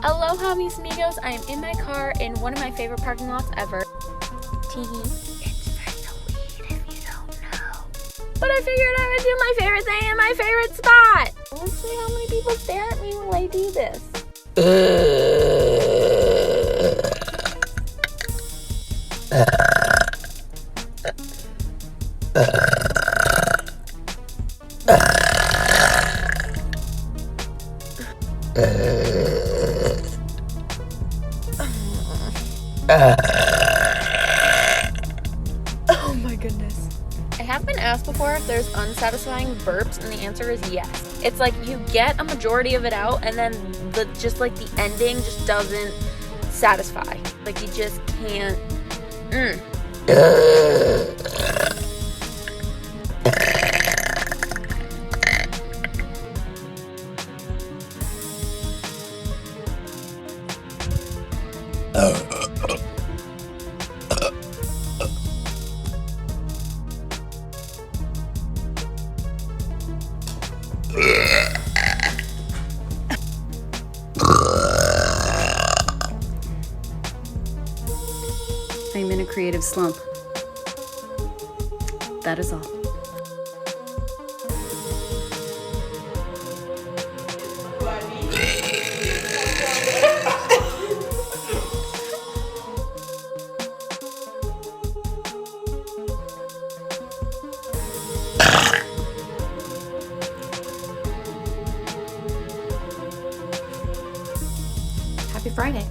Aloha, mis amigos. I am in my car in one of my favorite parking lots ever. Teehee. It's for the weed if you don't know. But I figured I would do my favorite thing in my favorite spot. Let's see how many people stare at me while I do this. Oh my goodness. I have been asked before if there's unsatisfying burps, and the answer is yes. It's like you get a majority of it out, and then the ending just doesn't satisfy. Like you just can't. I'm in a creative slump. That is all. Happy Friday.